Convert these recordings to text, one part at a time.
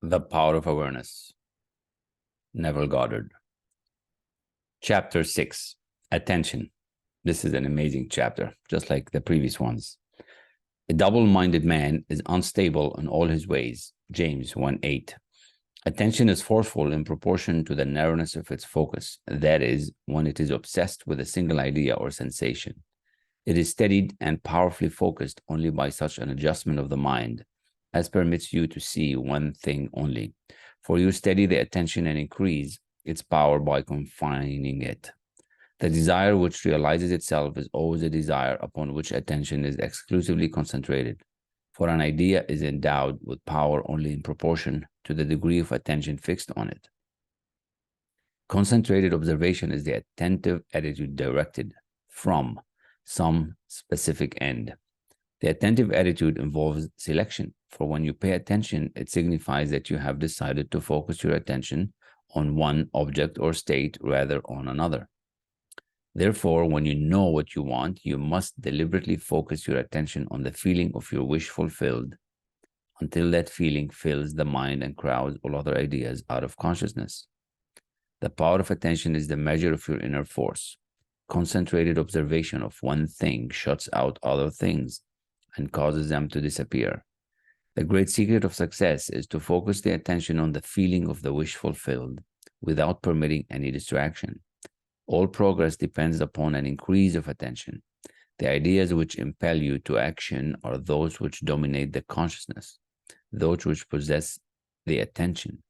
The Power of Awareness, Neville Goddard. Chapter 6, Attention. This is an amazing chapter, just like the previous ones. A double-minded man is unstable in all his ways. James 1:8. Attention is forceful in proportion to the narrowness of its focus. That is, when it is obsessed with a single idea or sensation. It is steadied and powerfully focused only by such an adjustment of the mind as permits you to see one thing only. For you steady the attention and increase its power by confining it. The desire which realizes itself is always a desire upon which attention is exclusively concentrated. For an idea is endowed with power only in proportion to the degree of attention fixed on it. Concentrated observation is the attentive attitude directed from some specific end. The attentive attitude involves selection, for when you pay attention, it signifies that you have decided to focus your attention on one object or state rather on another. Therefore, when you know what you want, you must deliberately focus your attention on the feeling of your wish fulfilled until that feeling fills the mind and crowds all other ideas out of consciousness. The power of attention is the measure of your inner force. Concentrated observation of one thing shuts out other things and causes them to disappear. The great secret of success is to focus the attention on the feeling of the wish fulfilled without permitting any distraction. All progress depends upon an increase of attention. The ideas which impel you to action are those which dominate the consciousness, those which possess the attention.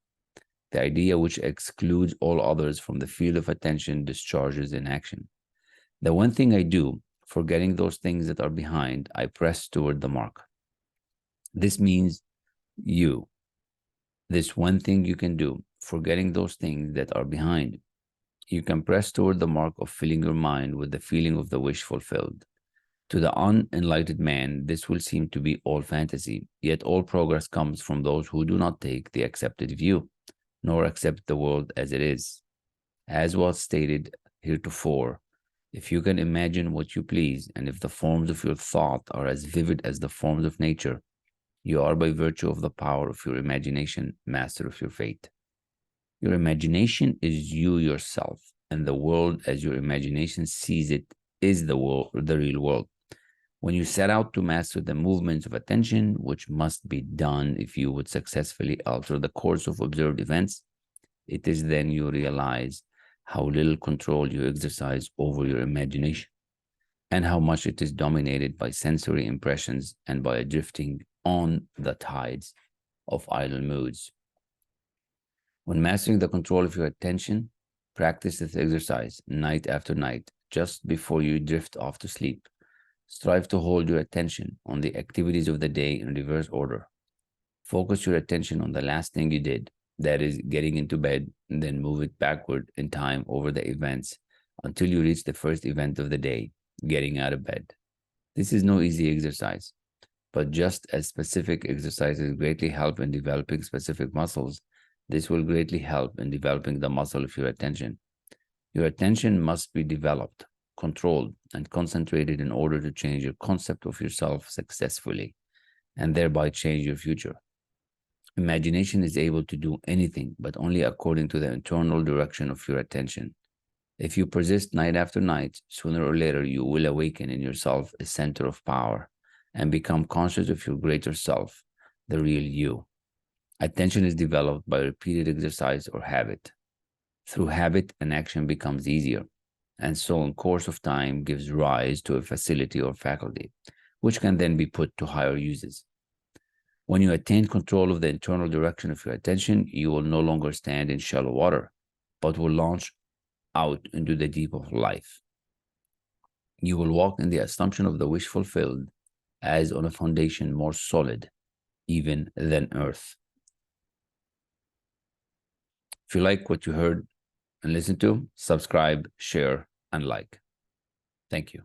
The idea which excludes all others from the field of attention discharges in action. The one thing I do, forgetting those things that are behind, I press toward the mark. This means you. This one thing you can do, forgetting those things that are behind. You can press toward the mark of filling your mind with the feeling of the wish fulfilled. To the unenlightened man, this will seem to be all fantasy, yet all progress comes from those who do not take the accepted view, nor accept the world as it is. As was stated heretofore, if you can imagine what you please, and if the forms of your thought are as vivid as the forms of nature, you are by virtue of the power of your imagination, master of your fate. Your imagination is you yourself, and the world as your imagination sees it is the world, the real world. When you set out to master the movements of attention, which must be done if you would successfully alter the course of observed events, it is then you realize how little control you exercise over your imagination, and how much it is dominated by sensory impressions and by drifting on the tides of idle moods. When mastering the control of your attention, practice this exercise night after night, just before you drift off to sleep. Strive to hold your attention on the activities of the day in reverse order. Focus your attention on the last thing you did, that is, getting into bed, and then move it backward in time over the events until you reach the first event of the day, getting out of bed. This is no easy exercise, but just as specific exercises greatly help in developing specific muscles, this will greatly help in developing the muscle of your attention. Your attention must be developed, controlled, and concentrated in order to change your concept of yourself successfully, and thereby change your future. Imagination is able to do anything, but only according to the internal direction of your attention. If you persist night after night, sooner or later you will awaken in yourself a center of power and become conscious of your greater self, the real you. Attention is developed by repeated exercise or habit. Through habit, an action becomes easier, and so in course of time gives rise to a facility or faculty, which can then be put to higher uses. When you attain control of the internal direction of your attention, you will no longer stand in shallow water, but will launch out into the deep of life. You will walk in the assumption of the wish fulfilled as on a foundation more solid even than earth. If you like what you heard and listened to, subscribe, share, and like. Thank you.